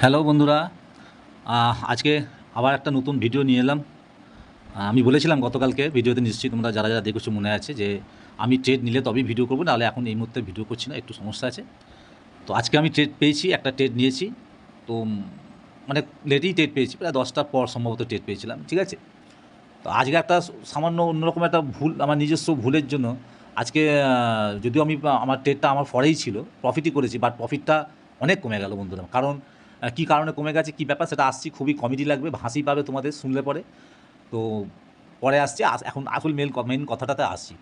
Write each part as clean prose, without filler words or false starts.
Hello বন্ধুরা, আজকে আবার একটা নতুন ভিডিও নিয়ে এলাম। আমি বলেছিলাম গতকালকে ভিডিওতে, নিশ্চয়ই তোমরা যারা যারা দেখেছো মনে আছে যে আমি ট্রেড নিলে তবেই ভিডিও করবো, নাহলে এখন এই মুহূর্তে ভিডিও করছি না, একটু সমস্যা আছে। তো আজকে আমি ট্রেড পেয়েছি, একটা ট্রেড নিয়েছি। তো মানে লেটেই ট্রেড পেয়েছি, প্রায় 10টার পর সম্ভবত ট্রেড পেয়েছিলাম, ঠিক আছে। তো আজকে একটা সামান্য অন্যরকম একটা ভুল, আমার নিজস্ব ভুলের জন্য আজকে যদিও আমি আমার ট্রেডটা আমার ফরেই ছিল, প্রফিটই করেছি, বাট প্রফিটটা অনেক কমে গেল বন্ধুরা। কারণ কী কারণে কমে গেছে, কী ব্যাপার, সেটা আসছি, খুবই কমেডি লাগবে, হাসি পাবে তোমাদের শুনলে পরে। তো পরে আসছি, এখন আসল মেন কথাটাতে আসছি।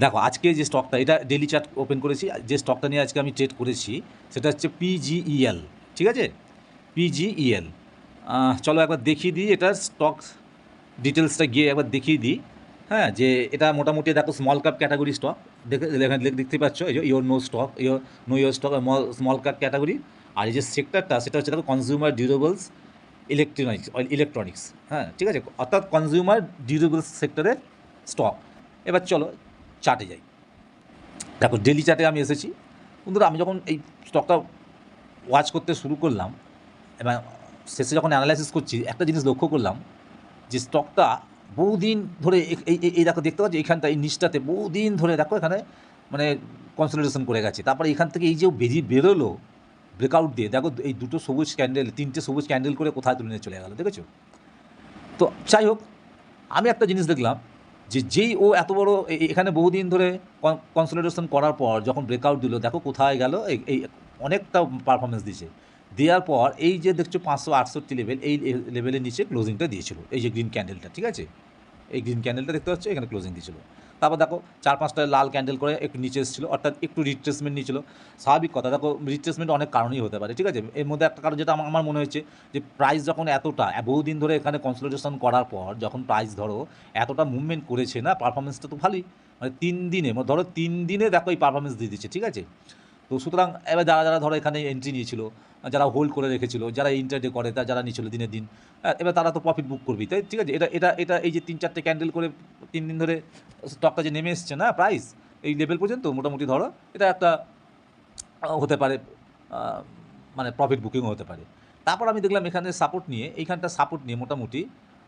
দেখো আজকে যে স্টকটা, এটা ডেলি চার্ট ওপেন করেছি, যে স্টকটা নিয়ে আজকে আমি ট্রেড করেছি সেটা হচ্ছে পিজিইএল, ঠিক আছে, পিজিইএল। চলো একবার দেখিয়ে দিই এটার স্টক ডিটেলসটা, গিয়ে একবার দেখিয়ে দিই। হ্যাঁ, যে এটা মোটামুটি দেখো স্মল ক্যাপ ক্যাটাগরি স্টক, দেখতে পাচ্ছ, এই যে your no stock, your stock small cap category. আর এই যে সেক্টরটা, সেটা হচ্ছে দেখো কনজিউমার ডিউরেবলস, ইলেকট্রনিক্স। হ্যাঁ, ঠিক আছে, অর্থাৎ কনজিউমার ডিউরেবলস সেক্টরের স্টক। এবার চলো চার্টে যাই। দেখো ডেলি চার্টে আমি এসেছি বন্ধুরা। আমি যখন এই স্টকটা ওয়াচ করতে শুরু করলাম এবং শেষে যখন অ্যানালাইসিস করছি, একটা জিনিস লক্ষ্য করলাম যে স্টকটা বহুদিন ধরে এই দেখো, দেখতে পাচ্ছি এইখানটা, এই নিচটাতে বহুদিন ধরে দেখো এখানে মানে কনসলিডেশন করে গেছে। তারপরে এখান থেকে এই যে বেরোলো ব্রেকআউট দিয়ে, দেখো এই দুটো সবুজ ক্যান্ডেল, তিনটে সবুজ ক্যান্ডেল করে কোথায় তুলে নিয়ে চলে গেল, দেখেছো। তো যাই হোক, আমি একটা জিনিস দেখলাম যে যেই ও এত বড় এখানে বহুদিন ধরে কনসলিডেশন করার পর যখন ব্রেকআউট দিল, দেখো কোথায় গেল, এই অনেকটা পারফরমেন্স দিয়েছে। দেওয়ার পর এই যে দেখছো 568 লেভেল, এই লেভেলের নিচে ক্লোজিংটা দিয়েছিল, এই যে গ্রিন ক্যান্ডেলটা, ঠিক আছে, এই গ্রিন ক্যান্ডেলটা দেখতে পাচ্ছ, এখানে ক্লোজিং দিয়েছিল। তারপর দেখো 4-5টা লাল ক্যান্ডেল করে একটু নিচে এসেছিলো, অর্থাৎ একটু রিট্রেসমেন্ট নিয়েছিল। স্বাভাবিক কথা, দেখো রিট্রেসমেন্ট অনেক কারণেই হতে পারে, ঠিক আছে। এর মধ্যে একটা কারণ যেটা আমার মনে হয়েছে, যে প্রাইস যখন এতটা বহুদিন ধরে এখানে কনসলিডেশন করার পর যখন প্রাইস ধরো এতটা মুভমেন্ট করেছে না, পারফরমেন্সটা তো ভালোই, মানে 3 দিনে, ধরো 3 দিনে দেখো এই পারফরমেন্স দিয়ে দিচ্ছে, ঠিক আছে। তো সুতরাং এবার যারা যারা ধরো এখানে এন্ট্রি নিয়েছিল, যারা হোল্ড করে রেখেছিল, যারা ইন্টারডে করে, যারা নিয়েছিল দিনের দিন, এবার তারা তো প্রফিট বুক করবেই, তাই, ঠিক আছে। এটা এটা এটা এই যে 3-4টে ক্যান্ডেল করে 3 দিন ধরে স্টকটা যে নেমে এসছে না প্রাইস এই লেভেল পর্যন্ত, মোটামুটি ধরো এটা একটা হতে পারে, মানে প্রফিট বুকিংও হতে পারে। তারপর আমি দেখলাম এখানে সাপোর্ট নিয়ে, এইখানটা সাপোর্ট নিয়ে মোটামুটি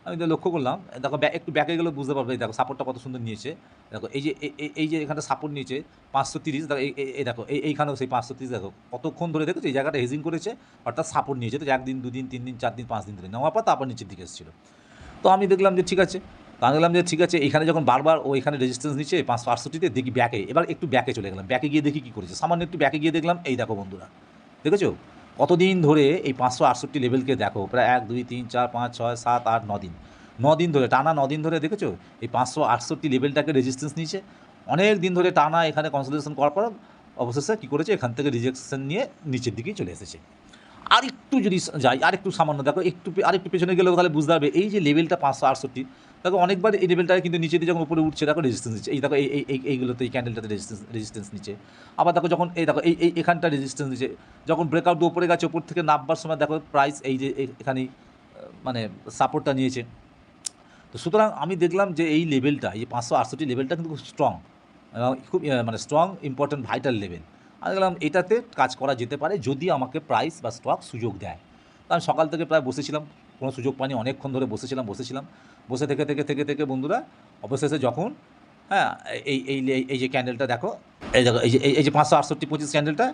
আমি লক্ষ্য করলাম, দেখো একটু ব্যাকে গেলে বুঝতে পারবে, দেখো সাপোর্টটা কত সুন্দর নিয়েছে। দেখো এই যে এই যে এখানটা সাপোর্ট নিয়েছে 530, দেখো এই দেখো এইখানেও সেই 530, দেখো কতক্ষণ ধরে দেখেছো এই জায়গাটা হেজিং করেছে, অর্থাৎ সাপোর্ট নিয়েছে। তো 1 দিন 2 দিন 3 দিন 4 দিন 5 দিন ধরে নেওয়ার পর তারপর নিচের দিকে এসেছিলো। তো আমি দেখলাম যে ঠিক আছে, তো আমি দেখলাম যে ঠিক আছে, এখানে যখন বারবার ও এখানে রেজিস্ট্যান্স নিচ্ছে 568তে, দেখি ব্যাকে, এবার একটু ব্যাকে চলে গেলাম, ব্যাকে গিয়ে দেখি কী করেছে, সামান্য একটু ব্যাকে গিয়ে দেখলাম, এই দেখো বন্ধুরা, দেখেছো কতদিন ধরে এই 568 লেভেলকে দেখো, প্রায় 1 2 3 4 5 6 7 8 9 দিন, 9 দিন ধরে, টানা 9 দিন ধরে, দেখেছো এই 568 লেভেলটাকে রেজিস্ট্যান্স নিয়েছে। অনেক দিন ধরে টানা এখানে কনসলিডেশন করার পর অবশেষে কী করেছে, এখান থেকে রিজেকশন নিয়ে নিচের দিকেই চলে এসেছে। আরেকটু যদি যাই, আরেকটু সামান্য দেখো, আরেকটু পেছনে গেলেও তাহলে বুঝতে পারবে, এই যে লেভেলটা 568, দেখো অনেকবার এই লেভেলটা কিন্তু নিচে দিয়ে যখন উপরে উঠছে, দেখো রেজিস্ট্যান্স নিচ্ছে, এই দেখো এইগুলোতে, এই ক্যান্ডেলটাতে রেজিস্ট্যান্স নিচ্ছে। আবার দেখো যখন এই দেখো এখানটা রেজিস্ট্যান্স নিচ্ছে, যখন ব্রেকআউট উপরে গেছে, উপর থেকে নামবার সময় দেখো প্রাইস এই যে এখানেই মানে সাপোর্টটা নিয়েছে। তো সুতরাং আমি দেখলাম যে এই লেভেলটা, এই 568 লেভেলটা কিন্তু খুব স্ট্রং, খুব মানে স্ট্রং, ইম্পর্ট্যান্ট, ভাইটাল লেভেল। আমি দেখলাম এটাতে কাজ করা যেতে পারে যদি আমাকে প্রাইস বা স্টক সুযোগ দেয়। তো আমি সকাল থেকে প্রায় বসেছিলাম, কোনো সুযোগ পাইনি, অনেকক্ষণ ধরে বসেছিলাম, বসে থেকে বন্ধুরা অবশেষে যখন, হ্যাঁ, এই যে ক্যান্ডেলটা দেখো, এই দেখো এই যে 568-25 ক্যান্ডেলটা,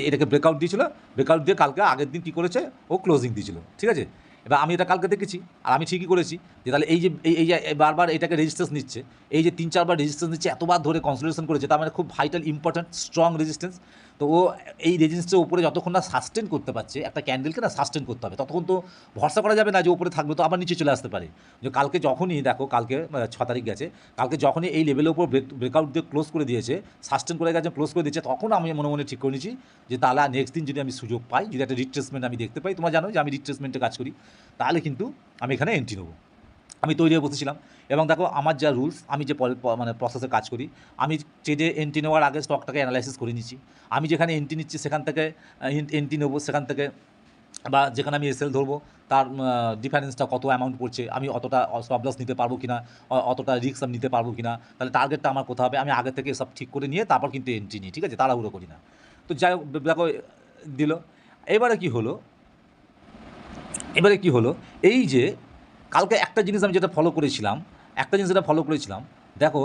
এটাকে ব্রেকআউট দিয়েছিল, ব্রেকআউট দিয়ে কালকে আগের দিন কী করেছে, ও ক্লোজিং দিয়েছিল, ঠিক আছে। এবার আমি এটা কালকে দেখেছি, আর আমি ঠিকই করেছি, যে তাহলে এই যে এই যে বারবার এটাকে রেজিস্ট্যান্স নিচ্ছে, এই যে 3-4বার রেজিস্ট্যান্স নিচ্ছে, এতবার ধরে কনসলিডেশন করেছে, তার মানে খুব ভাইটাল, ইম্পর্ট্যান্ট, স্ট্রং রেজিস্ট্যান্স। তো ও এই রেজিস্ট্যান্সের উপরে যতক্ষণ না সাস্টেন করতে পারছে, একটা ক্যান্ডেলকে না সাস্টেন করতে হবে, ততক্ষণ তো ভরসা করা যাবে না যে উপরে থাকবে, তো আবার নিচে চলে আসতে পারে। যে কালকে যখনই দেখো, কালকে 6 তারিখ গেছে, কালকে যখনই এই লেভেলের উপর ব্রেকআউট দিয়ে ক্লোজ করে দিয়েছে, সাস্টেন করে গেছে, ক্লোজ করে দিয়েছে, তখন আমি মনে মনে ঠিক করে নিয়েছি যে তাহলে নেক্সট দিন যদি আমি সুযোগ পাই, যদি একটা রিট্রেসমেন্ট আমি দেখতে পাই, তোমরা জানো যে আমি রিট্রেসমেন্টে কাজ করি, তাহলে কিন্তু আমি এখানে এন্ট্রি নেবো। আমি তৈরি হয়ে বসেছিলাম, এবং দেখো আমার যা রুলস, আমি যে মানে প্রসেসে কাজ করি, আমি ট্রেডে এন্ট্রি নেওয়ার আগে স্টকটাকে অ্যানালাইসিস করে নিচ্ছি। আমি যেখানে এন্ট্রি নিচ্ছি সেখান থেকে এন্ট্রি নেবো, সেখান থেকে বা যেখানে আমি এসএল ধরবো, তার ডিফারেন্সটা কত অ্যামাউন্ট পড়ছে, আমি অতটা স্টপ লস নিতে পারবো কি না, অতটা রিস্ক আমি নিতে পারবো কি না, তাহলে টার্গেটটা আমার কোথাও হবে, আমি আগে থেকে সব ঠিক করে নিয়ে তারপর কিন্তু এন্ট্রি নিই, ঠিক আছে, তাড়াহুড়ো করি না। তো যাই হোক, দেখো দিল। এবারে কি হলো, এবারে কি হলো, এই যে কালকে একটা জিনিস আমি যেটা ফলো করেছিলাম, দেখো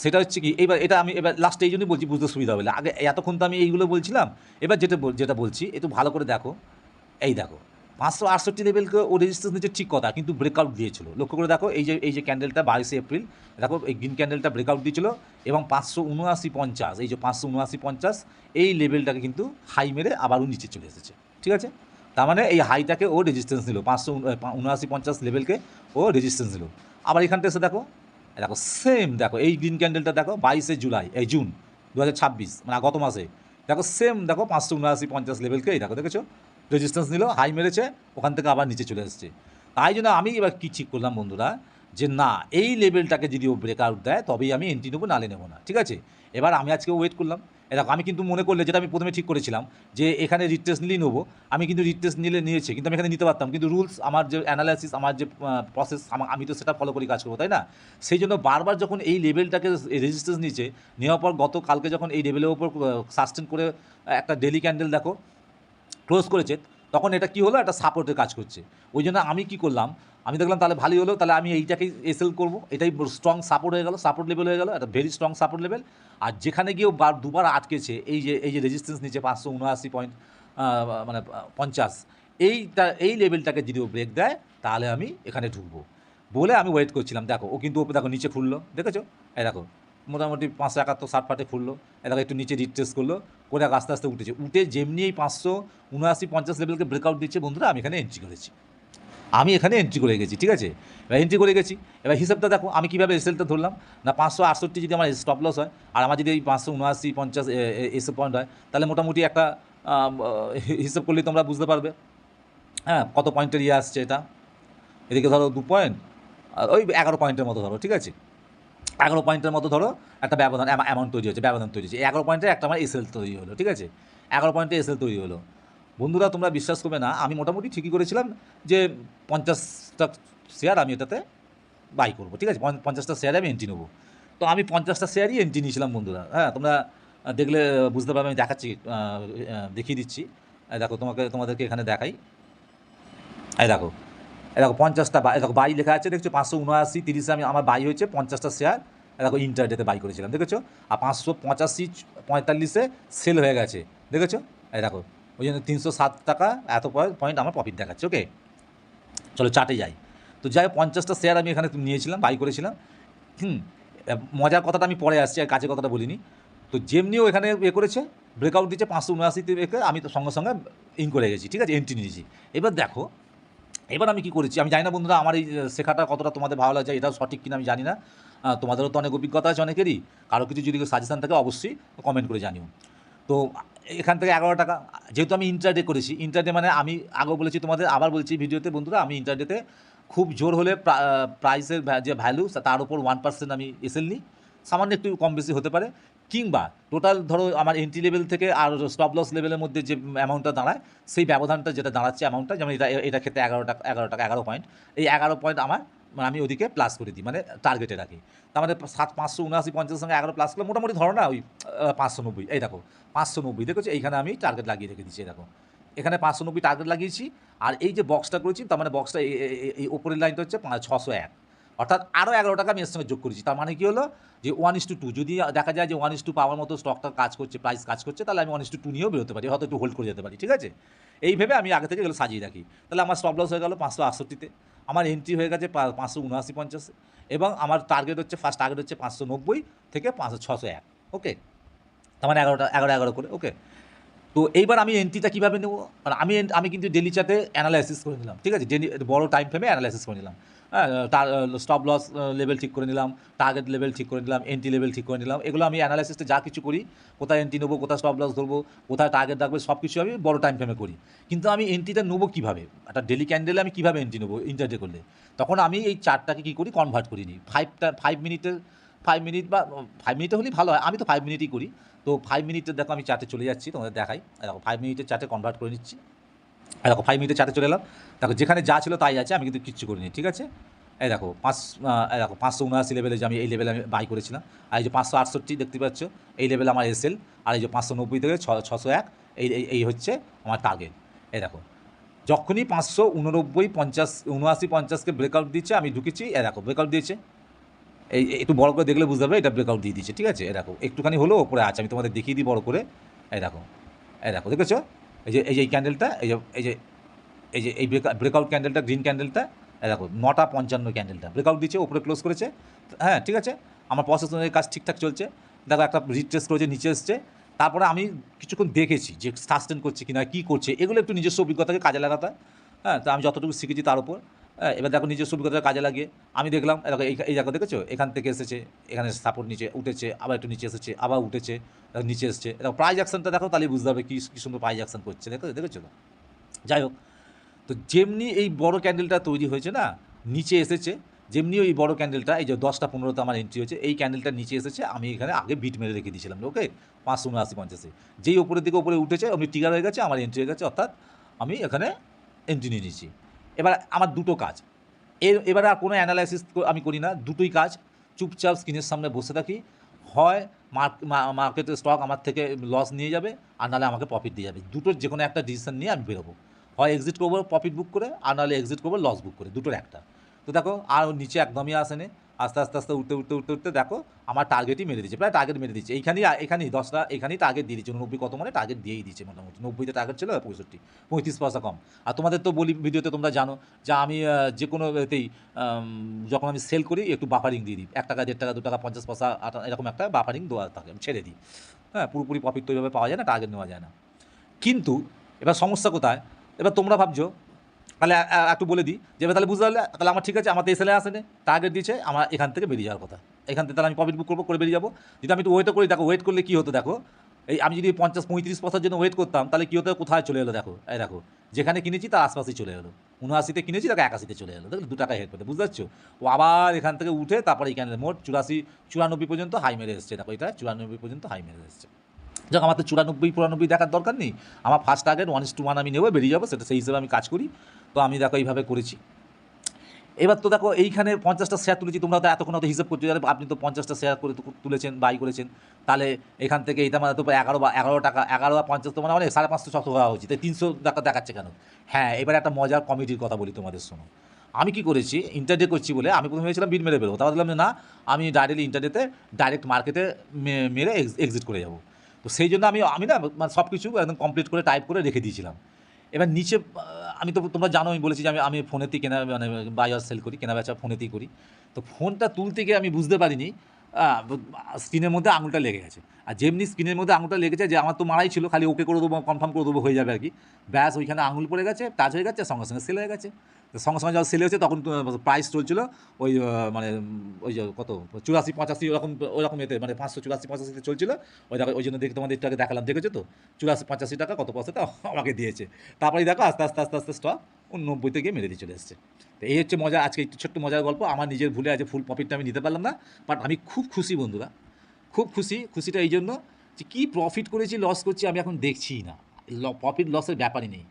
সেটা হচ্ছে কি, এবার এটা আমি এবার লাস্টে এই জন্যই বলছি বুঝতে সুবিধা হবে, আগে এতক্ষণ তো আমি এইগুলো বলছিলাম, এবার যেটা বলছি একটু ভালো করে দেখো। এই দেখো 568 লেভেলকে ও রেজিস্ট্যান্স নিচে ঠিক কথা, কিন্তু ব্রেকআউট দিয়েছিল, লক্ষ্য করে দেখো, এই যে ক্যান্ডেলটা 22 এপ্রিল, দেখো এই গ্রিন ক্যান্ডেলটা ব্রেকআউট দিয়েছিল, এবং 579.50, এই যে 579.50 এই লেভেলটাকে কিন্তু হাই মেরে আবারও নিচে চলে এসেছে, ঠিক আছে। তার মানে এই হাইটাকে ও রেজিস্ট্যান্স নিল, 579.50 লেভেলকে ও রেজিস্ট্যান্স নিল। আবার এখানটা এসে দেখো, দেখো সেম, দেখো এই গ্রিন ক্যান্ডেলটা দেখো 22 জুলাই, এই জুন 2026, মানে গত মাসে, দেখো সেম, দেখো 579.50 লেভেলকে এই দেখো, দেখেছো রেজিস্ট্যান্স নিল, হাই মেরেছে, ওখান থেকে আবার নিচে চলে এসেছে। তাই জন্য আমি এবার কী ঠিক করলাম বন্ধুরা, যে না, এই লেভেলটাকে যদি ও ব্রেকআউট দেয় তবেই আমি এন্ট্রি নেবো, নালে নেবো না, ঠিক আছে। এবার আমি আজকে ওয়েট করলাম, এরকম আমি কিন্তু মনে করলে, যেটা আমি প্রথমে ঠিক করেছিলাম যে এখানে রিট্রেস নিলেই নেবো, আমি কিন্তু রিট্রেস নিয়েছে, কিন্তু আমি এখানে নিতে পারতাম, কিন্তু রুলস, আমার যে অ্যানালাইসিস, আমার যে প্রসেস, আমি তো সেটা ফলো করে কাজ করবো, তাই না। সেই জন্য বারবার যখন এই লেভেলটাকে রেজিস্ট্যান্স নিচে নেওয়ার পর, গতকালকে যখন এই লেভেলের ওপর সাস্টেন করে একটা ডেলি ক্যান্ডেল দেখো ক্লোজ করেছে, তখন এটা কি হলো, একটা সাপোর্টের কাজ করছে। ওই জন্য আমি কি করলাম, আমি দেখলাম তাহলে ভালোই হলো, তাহলে আমি এইটাকেই এসএল করবো, এটাই স্ট্রং সাপোর্ট হয়ে গেল, সাপোর্ট লেভেল হয়ে গেল, একটা ভেরি স্ট্রং সাপোর্ট লেভেল। আর যেখানে গিয়েও দুবার আটকেছে, এই যে রেজিস্ট্যান্স নিচে 579.50, এই লেভেলটাকে যদি ও ব্রেক দেয় তাহলে আমি এখানে ঢুকবো বলে আমি ওয়েট করছিলাম। দেখো ও কিন্তু দেখো নিচে খুললো, দেখেছো, এই দেখো মোটামুটি 571-60 পাটে খুললো, দেখো একটু নিচে রিট্রেস করলো, করে আস্তে আস্তে উঠেছে, উঠে যেমনি এই 579.50 লেভেলকে ব্রেকআউট দিচ্ছে বন্ধুরা, আমি এখানে এন্ট্রি করে গেছি, ঠিক আছে। এবার এন্ট্রি করে গেছি, এবার হিসাবটা দেখো আমি কীভাবে এসএলটা ধরলাম না, 568 যদি আমার স্টপ লস হয়, আর আমার যদি এই 579.50 এসএল পয়েন্ট হয়, তাহলে মোটামুটি একটা হিসাব করলেই তোমরা বুঝতে পারবে, হ্যাঁ, কত পয়েন্টের আসছে এটা। এদিকে ধরো 2 পয়েন্ট, আর ওই 11 পয়েন্টের মতো ধরো, ঠিক আছে, 11 পয়েন্টের মতো ধরো একটা অ্যামাউন্ট তৈরি হচ্ছে, ব্যবধান তৈরি হচ্ছে, 11 পয়েন্টের একটা আমার এসএল তৈরি হলো, ঠিক আছে, 11 পয়েন্টে এসএল তৈরি হলো। বন্ধুরা তোমরা বিশ্বাস করবে না, আমি মোটামুটি ঠিকই করেছিলাম যে 50টা শেয়ার আমি এটাতে বাই করবো, ঠিক আছে, 50টা শেয়ারে আমি এন্ট্রি নেবো। তো আমি 50টা শেয়ারই এন্ট্রি নিয়েছিলাম বন্ধুরা, হ্যাঁ, তোমরা দেখলে বুঝতে পারবে, আমি দেখাচ্ছি, দেখিয়ে দিচ্ছি। দেখো তোমাদেরকে এখানে দেখাই, এই দেখো, দেখো 50টা, দেখো বাই লেখা আছে, দেখছো 579.30 আমি আমার বাই হয়েছে 50টা শেয়ার, দেখো ইন্টারডেতে বাই করেছিলাম, দেখেছো, আর 585.45 সেল হয়ে গেছে, দেখেছো, এই দেখো, ওই জন্য 307 টাকা এত পয়েন্ট আমার প্রফিট দেখাচ্ছে। ওকে, চলো চার্টে যাই। তো যাই হোক, 50টা শেয়ার আমি এখানে নিয়েছিলাম, বাই করেছিলাম। মজার কথাটা আমি পরে আসছি, আর কাজের কথাটা বলিনি। তো যেমনিও এখানে করেছে, ব্রেকআউট দিচ্ছে 579 রেখে, আমি তো সঙ্গে সঙ্গে করে গেছি, ঠিক আছে, এন্ট্রি নিয়েছি। এবার দেখো, এবার আমি কী করেছি আমি জানি না বন্ধুরা, আমার এই শেখাটা কতটা তোমাদের ভালো লাগছে, এটাও সঠিক কিনা আমি জানি না। তোমাদেরও তো অনেক অভিজ্ঞতা আছে অনেকেরই, কারো কিছু যদি সাজেশান থাকে অবশ্যই কমেন্ট করে জানিও। তো এখান থেকে 11 টাকা, যেহেতু আমি ইন্টারডে করেছি, ইন্টারডে মানে আমি আগেও বলেছি তোমাদের, আবার বলছি ভিডিওতে বন্ধুরা, আমি ইন্টারডেতে খুব জোর হলে প্রাইসের যে ভ্যালু তার উপর 1% আমি এসএল নিই, সামান্য একটু কম বেশি হতে পারে, কিংবা টোটাল ধরো আমার এন্ট্রি লেভেল থেকে আর স্টপ লস লেভেলের মধ্যে যে অ্যামাউন্টটা দাঁড়ায়, সেই ব্যবধানটা যেটা দাঁড়াচ্ছে অ্যামাউন্টটা, যেমন এটা ক্ষেত্রে 11 পয়েন্ট, এই 11 পয়েন্ট আমার, মানে আমি ওদিকে প্লাস করে দিই, মানে টার্গেটে রাখি। তার মানে 579.50 সঙ্গে 11 প্লাস করলে মোটামুটি ধরো না ওই 590, এই দেখো 590, দেখেছো, এইখানে আমি টার্গেট লাগিয়ে রেখে দিচ্ছি, দেখো এখানে 590 টার্গেট লাগিয়েছি। আর এই যে বক্সটা করেছি, তার মানে বক্সটা এই ওপরের লাইনটা হচ্ছে 601, অর্থাৎ আরও 11 টাকা আমি এর সঙ্গে যোগ করেছি। তার মানে কী হলো, যে 1:2, যদি দেখা যায় যে 1:2 পাওয়ার মতো স্টকটা কাজ করছে, প্রাইস কাজ করছে, তাহলে আমি 1:2 নিয়েও বেরোতে পারি, হয়তো একটু হোল্ড করে যেতে পারি, ঠিক আছে। এই ভেবে আমি আগে থেকে এগুলো সাজিয়ে রাখি। তাহলে আমার স্টপ লস হয়ে গেল 568-তে, আমার এন্ট্রি হয়ে গেছে 579.50, এবং আমার টার্গেট হচ্ছে, ফার্স্ট টার্গেট হচ্ছে 590 থেকে 601। ওকে, তার মানে 11 করে। ওকে, তো এইবার আমি এন্ট্রিটা কীভাবে নেবো, মানে আমি কিন্তু ডেলি চার্টে অ্যানালাইসিস করে নিলাম, ঠিক আছে, ডেলি বড় টাইম ফ্রেমে অ্যানালাইসিস করে নিলাম, হ্যাঁ, স্টপ লস লেভেল ঠিক করে নিলাম, টার্গেট লেভেল ঠিক করে নিলাম, এন্ট্রি লেভেল ঠিক করে নিলাম। এগুলো আমি অ্যানালাইসিসে যা কিছু করি, কোথায় এন্ট্রি নেবো, কোথায় স্টপ লস ধরবো, কোথায় টার্গেট রাখবো, সব কিছু আমি বড় টাইম ফ্রেমে করি। কিন্তু আমি এন্ট্রিটা নেবো কীভাবে, একটা ডেলি ক্যান্ডেলে আমি কীভাবে এন্ট্রি নেবো ইন্টারডে করলে, তখন আমি এই চার্টটাকে কী করি, কনভার্ট করে নিই 5 মিনিটের, 5 মিনিট বা 5 মিনিটে হলেই ভালো হয়, আমি তো 5 মিনিটই করি। তো 5 মিনিটের দেখো আমি চার্টে চলে যাচ্ছি, তোমাদের দেখাই, দেখো 5 মিনিটের চার্টে কনভার্ট করে নিচ্ছি, দেখো 5 মিনিটের চার্টে চলে এলাম, দেখো যেখানে যা ছিল তাই আছে, আমি কিন্তু কিচ্ছু করিনি, ঠিক আছে। এই দেখো দেখো 579 লেভেলে, যে আমি এই লেভেলে আমি বাই করেছিলাম, আর এই যে 568 দেখতে পাচ্ছ, এই লেভেলে আমার এসএল, আর এই যে 590 থেকে 601, এই হচ্ছে আমার টার্গেট। এই দেখো যখনই 589 50 79 50কে ব্রেকআউট দিচ্ছে আমি ঢুকেছি, দেখো ব্রেকআউট দিয়েছে। একটু বড় করে দেখলে বুঝতে পারবে এটা ব্রেকআউট দিয়ে দিচ্ছে, ঠিক আছে? দেখো একটুখানি হলেও ওপরে আছে, আমি তোমাদের দেখিয়ে দিই বড় করে। দেখো, দেখো দেখেছো? এই ক্যান্ডেলটা, এই ব্রেকআউট ক্যান্ডেলটা, গ্রিন ক্যান্ডেলটা, দেখো 9:55 ক্যান্ডেলটা ব্রেকআউট দিচ্ছে, ওপরে ক্লোজ করেছে। হ্যাঁ, ঠিক আছে, আমার প্রসেস অনুযায়ী কাজ ঠিকঠাক চলছে। দেখো একটা রিট্রেস করেছে, নিচে এসছে। তারপরে আমি কিছুক্ষণ দেখেছি যে সাস্টেন করছে কিনা, কী করছে, এগুলো একটু নিজস্ব অভিজ্ঞতাকে কাজে লাগাতে হয়। হ্যাঁ, তো আমি যতটুকু শিখেছি তার উপর। এবার দেখো নিজস্ব অভিজ্ঞতাকে কাজে লাগিয়ে আমি দেখলাম, দেখো এই জায়গা দেখেছো, এখান থেকে এসেছে, এখানে সাপোর্ট নিচে উঠেছে, আবার একটু নিচে এসেছে, আবার উঠেছে, নিচে এসছে। দেখো প্রাইজ অ্যাকশনটা দেখো, তাহলে বুঝতে হবে কী সুন্দর প্রাইজ অ্যাকশন করছে, দেখেছো তো? যাই হোক, তো যেমনি এই বড় ক্যান্ডেলটা তৈরি হয়েছে না, নিচে এসেছে, যেমনি ওই বড় ক্যান্ডেলটা, এই যে 10:15 আমার এন্ট্রি হয়েছে, এই ক্যান্ডেলটা নিচে এসেছে, আমি এখানে আগে বিট মেরে রেখে দিয়েছিলাম, ওকে 579-50। যেই ওপরের দিকে ওপরে উঠেছে আমি ট্রিগার হয়ে গেছে, আমার এন্ট্রি হয়ে গেছে, অর্থাৎ আমি এখানে এন্ট্রি নিয়ে নিয়েছি। এবার আমার দুটো কাজ, এবারে আর কোনো অ্যানালাইসিস আমি করি না, দুটোই কাজ। চুপচাপ স্ক্রিনের সামনে বসে থাকি, হয় মার্কেটের স্টক আমার থেকে লস নিয়ে যাবে, আর নাহলে আমাকে প্রফিট দিয়ে যাবে। দুটোর যে কোনো একটা ডিসিশন নিয়ে আমি বেরোবো, হয় এক্সিট করবো প্রফিট বুক করে, আর নাহলে এক্সিট করবো লস বুক করে, দুটোর একটা। তো দেখো আর নিচে একদমই আসেনি, আস্তে আস্তে আস্তে উঠতে দেখো আমার টার্গেটই মেরে দিচ্ছে, প্রায় টার্গেট মেরে দিচ্ছে। এখানেই 10টা, এখানেই টার্গেট দিয়ে দিচ্ছে 89 কত, মানে টার্গেট দিয়েই দিচ্ছে মোটামুটি। 90তে টার্গেট ছিল, 65, 35 পয়সা কম। আর তোমাদের তো বলি ভিডিওতে, তোমরা জানো যে আমি যে কোনো এতেই যখন আমি সেল করি একটু বাফারিং দিয়ে দিই, 1 টাকা 1.5 টাকা 2 টাকা 50 পয়সা এরকম একটা বাফারিং দেওয়া থাকে, আমি ছেড়ে দিই। হ্যাঁ, পুরোপুরি প্রফিট তো এইভাবে পাওয়া যায় না, টার্গেট নেওয়া যায় না। কিন্তু এবার সমস্যা কোথায়? এবার তোমরা ভাবছো, তাহলে একটু বলে দিই যে এবার তাহলে বুঝতে পারলে, তাহলে আমার ঠিক আছে, আমার তো এসএলএ আসেনি, টার্গেট দিয়েছে, আমার এখান থেকে বেরিয়ে যাওয়ার কথা। এখান থেকে তাহলে আমি প্রফিট বুক করবো, করে বেরিয়ে যাবো। যদি আমি একটু ওয়েটও করি, দেখো ওয়েট করলে কী হতো, দেখো এই আমি যদি 50-35 পয়সার জন্য ওয়েট করতাম, তাহলে কী হতো, কোথায় চলে এলো দেখো, দেখো যেখানে কিনেছি তার আশপাশেই চলে এলো। 79-তে কিনেছি, দেখো 81-তে চলে এলো, দেখো 2 টাকা হেড পেতে, বুঝতে পারছো? ও আবার এখান থেকে উঠে তারপরে এখানে মোট 84-94 পর্যন্ত হাই মেরে এসছে, দেখো এটা 94 পর্যন্ত হাই মেরে এসছে। যাক, আমার তো 94-94 দেখার দরকার নেই, আমার ফার্স্ট টার্গেট 1:1 আমি নেবো, বেরিয়ে যাবো, সেটা সেই হিসেবে আমি কাজ করি। তো আমি দেখো এইভাবে করেছি। এবার তো দেখো এইখানে 50টা শেয়ার তুলেছি, তোমরা তো এতক্ষণ হয়তো হিসাব করছো, আপনি তো 50টা শেয়ার করে তুলেছেন, বাই করেছেন, তাহলে এখান থেকে এটা মানে তো 11 টাকা, 11 আর 50 তো মানে অনেক, 550-600 টাকা হচ্ছে, তাই 300 টাকা দেখাচ্ছে কেন? হ্যাঁ, এবার একটা মজার কমিটির কথা বলি তোমাদের, শোনো। আমি কি করেছি, ইন্টারডে করছি বলে আমি প্রথমে ভেবেছিলাম বিট মেরে বেরোবো, তারপর দেখলাম যে না, আমি ডাইরেক্টলি ইন্টারডেতে ডাইরেক্ট মার্কেটে মেরে এক্সিট করে যাবো। তো সেই জন্য আমি না মানে সব কিছু একদম কমপ্লিট করে টাইপ করে রেখে দিয়েছিলাম। এবার নিচে আমি তো, তোমরা জানো আমি বলেছি যে আমি ফোনেতেই কেনা, মানে বাই আর সেল করি, কেনা বেচা ফোনেতেই করি। তো ফোনটা তুলতে গিয়ে আমি বুঝতে পারিনি স্ক্রিনের মধ্যে আঙুলটা লেগে গেছে। আর যেমনি স্ক্রিনের মধ্যে আঙুলটা লেগেছে, যে আমার তো মারাই ছিল, খালি ওকে করে দেবো, কনফার্ম করে দেবো, হয়ে যাবে আর কি, ব্যাস ওইখানে আঙুল পড়ে গেছে, টাচ হয়ে গেছে, সঙ্গে সঙ্গে সেল হয়ে গেছে। তো সঙ্গে সঙ্গে যখন সেল হয়েছে তখন প্রাইস চলছিল ওই মানে ওই যে কত 84-85 ওরকম এতে, মানে 584-85 চলছিল। ওই জন্য দেখে তোমাদের একটু আগে দেখালাম, দেখেছো তো 84-85 টাকা কত পয়সাতে আমাকে দিয়েছে। তারপরে দেখো আস্তে আস্তে আস্তে আস্তে স্টক 90-তে গিয়ে মেরে দিয়ে চলে এসছে। তো এই হচ্ছে মজা, আজকে একটু ছোট্ট মজার গল্প। আমার নিজের ভুলে আজ ফুল প্রফিটটা আমি নিতে পারলাম না, বাট আমি খুব খুশি বন্ধুরা, খুব খুশি। খুশিটা এই জন্য যে কী প্রফিট করেছি, লস করছি আমি এখন দেখছিই না, প্রফিট লসের ব্যাপারই নেই।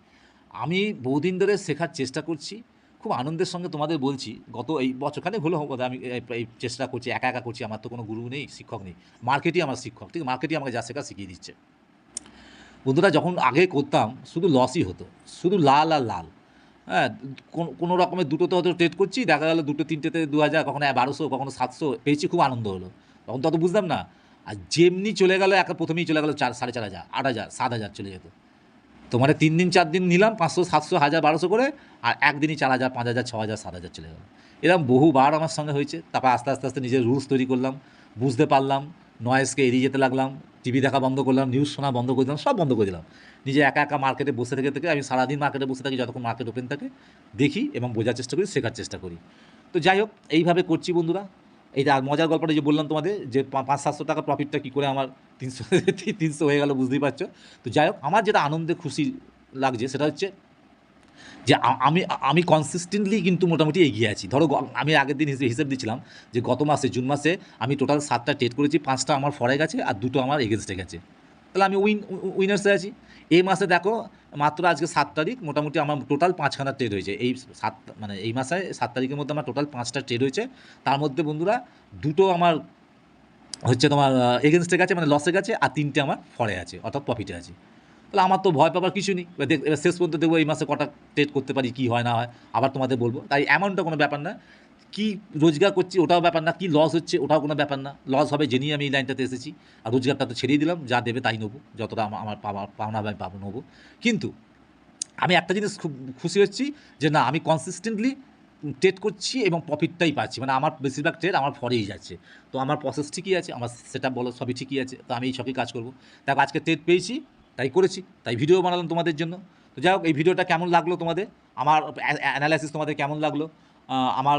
আমি বহুদিন ধরে শেখার চেষ্টা করছি, খুব আনন্দের সঙ্গে তোমাদের বলছি, গত এই বছরখানেক হলো বোধহয় আমি এই চেষ্টা করছি, একা একা করছি, আমার তো কোনো গুরু নেই, শিক্ষক নেই, মার্কেটই আমার শিক্ষক, ঠিক, মার্কেটই আমাকে যা শেখা শিখিয়ে দিচ্ছে। বন্ধুরা, যখন আগে করতাম শুধু লসই হতো, শুধু লাল আর লাল। হ্যাঁ, কোনো রকমের দুটোতে হয়তো ট্রেড করছি, দেখা গেলো দুটো তিনটেতে 2000, কখনো 1200, কখনো 700 পেয়েছি, খুব আনন্দ হলো। তখন তো অত বুঝতাম না। আর যেমনি চলে গেলো, প্রথমেই চলে গেলো 4,500, 8,000, 7,000 চলে যেত। তো মানে 3 দিন 4 দিন নিলাম 500, 700, 1000, 1200 করে, আর একদিনই 4,000, 5,000, 6,000, 7,000 চলে গেল। এরকম বহুবার আমার সঙ্গে হয়েছে। তারপর আস্তে আস্তে আস্তে নিজের রুলস তৈরি করলাম, বুঝতে পারলাম, নয়েজকে এড়িয়ে যেতে লাগলাম, টিভি দেখা বন্ধ করলাম, নিউজ শোনা বন্ধ করে দিলাম, সব বন্ধ করে দিলাম। নিজে একা একা মার্কেটে বসে থেকে থেকে আমি সারাদিন মার্কেটে বসে থাকি, যতক্ষণ মার্কেট ওপেন থাকে, দেখি এবং বোঝার চেষ্টা করি, শেখার চেষ্টা করি। তো যাই হোক, এইভাবে করছি বন্ধুরা। এইটা আর মজার গল্পটা যে বললাম তোমাদের, যে 500-700 টাকা প্রফিটটা কী করে আমার 300 300 হয়ে গেল, বুঝতেই পারছো। তো যাই হোক, আমার যেটা আনন্দে খুশি লাগছে সেটা হচ্ছে যে আমি আমি কনসিস্টেন্টলি কিন্তু মোটামুটি এগিয়ে আছি। ধরো আমি আগের দিন হিসেব দিচ্ছিলাম যে গত মাসে, জুন মাসে আমি টোটাল 7টা ট্রেড করেছি, 5টা আমার ফরে গেছে আর 2টো আমার এগেনস্টে গেছে, তাহলে আমি উইনার্সে আছি। এই মাসে দেখো, মাত্র আজকে 7 তারিখ, মোটামুটি আমার টোটাল 5খানা ট্রেড হয়েছে। মানে এই মাসে 7 তারিখের মধ্যে আমার টোটাল 5টা ট্রেড হয়েছে। তার মধ্যে বন্ধুরা 2টো আমার হচ্ছে তোমার এগেনস্টে গেছে, মানে লসে গেছে, আর 3টে আমার ফরে আছে, অর্থাৎ প্রফিটে আছে। তাহলে আমার তো ভয় পাবার কিছু নেই। এবার শেষ পর্যন্ত দেখবো এই মাসে কটা ট্রেড করতে পারি, কী হয় না হয় আবার তোমাদের বলবো। তাই এমনটা কোনো ব্যাপার না, কী রোজগার করছি ওটাও ব্যাপার না, কী লস হচ্ছে ওটাও কোনো ব্যাপার না। লস হবে জেনেই আমি এই লাইনটাতে এসেছি, আর রোজগারটা তো ছেড়েই দিলাম, যা দেবে তাই নেবো, যতটা আমার পাওনা হবে আমি নেবো। কিন্তু আমি একটা জিনিস খুব খুশি হচ্ছি যে না, আমি কনসিস্টেন্টলি ট্রেড করছি এবং প্রফিটটাই পাচ্ছি, মানে আমার বেশিরভাগ ট্রেড আমার ফরেই যাচ্ছে। তো আমার প্রসেস ঠিকই আছে, আমার সেটআপ বলো সবই ঠিকই আছে, তো আমি এই সবই কাজ করবো। দেখো আজকে ট্রেড পেয়েছি তাই করেছি, তাই ভিডিও বানালাম তোমাদের জন্য। তো যাই হোক, এই ভিডিওটা কেমন লাগলো তোমাদের, আমার অ্যানালাইসিস তোমাদের কেমন লাগলো, আমার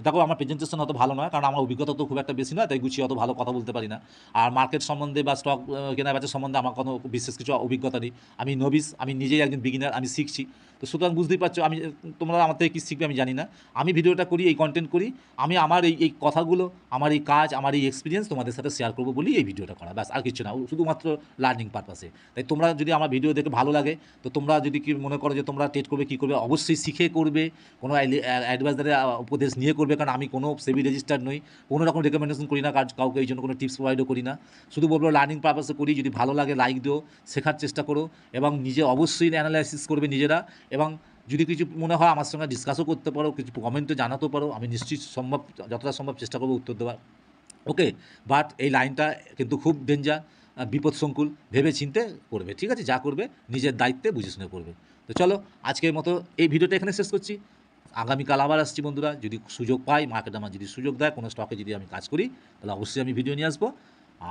দেখো আমার প্রেজেন্টেশন অত ভালো নয়, কারণ আমার অভিজ্ঞতা তো খুব একটা বেশি নয়, তাই গুছিয়ে অত ভালো কথা বলতে পারি না। আর মার্কেট সম্বন্ধে বা স্টক কেনা বেচার সম্বন্ধে আমার কোনো বিশেষ কিছু অভিজ্ঞতা নেই। আমি নবিস, আমি নিজেই একজন বিগিনার, আমি শিখছি। তো সুতরাং বুঝতেই পারছো আমি, তোমরা আমার থেকে কী শিখবে আমি জানি না। আমি ভিডিওটা করি, এই কন্টেন্ট করি, আমি আমার এই কথাগুলো, আমার এই কাজ, আমার এই এক্সপিরিয়েন্স তোমাদের সাথে শেয়ার করবো বলেই এই ভিডিওটা করা, ব্যাস আর কিছু না, শুধুমাত্র লার্নিং পারপাসে। তাই তোমরা যদি আমার ভিডিও দেখে ভালো লাগে, তো তোমরা যদি কি মনে করো যে তোমরা ট্রেড করবে, কী করবে, অবশ্যই শিখে করবে, কোনো অ্যাডভাইজারের উপদেশ নিয়ে করবে, কারণ আমি কোনো সেবি রেজিস্টার্ড নই, কোনো রকম রেকমেন্ডেশন করি না কাউকে, এই জন্য কোনো টিপস প্রোভাইডও করি না। শুধু বলবো লার্নিং পারপাসে করি, যদি ভালো লাগে লাইক দিও, শেখার চেষ্টা করো, এবং নিজে অবশ্যই অ্যানালাইসিস করবে নিজেরা, এবং যদি কিছু মনে হয় আমার সঙ্গে ডিসকাসও করতে পারো, কিছু কমেন্টে জানাতেও পারো, আমি নিশ্চিত সম্ভব যতটা সম্ভব চেষ্টা করবো উত্তর দেওয়ার। ওকে, বাট এই লাইনটা কিন্তু খুব ডেঞ্জার, বিপদসংকুল, ভেবে চিন্তে করবে, ঠিক আছে? যা করবে নিজের দায়িত্বে বুঝে শুনে করবে। তো চলো আজকের মতো এই ভিডিওটা এখানে শেষ করছি। আগামীকাল আবার আসছি বন্ধুরা, যদি সুযোগ পাই, মার্কেট আমার যদি সুযোগ দেয়, কোনো স্টকে যদি আমি কাজ করি, তাহলে অবশ্যই আমি ভিডিও নিয়ে আসবো।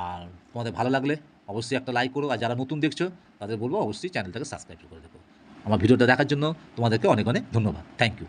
আর তোমাদের ভালো লাগলে অবশ্যই একটা লাইক করো, আর যারা নতুন দেখছো তাদের বলবো অবশ্যই চ্যানেলটাকে সাবস্ক্রাইব করে দেবো। আমার ভিডিওটা দেখার জন্য তোমাদেরকে অনেক অনেক ধন্যবাদ, থ্যাংক ইউ।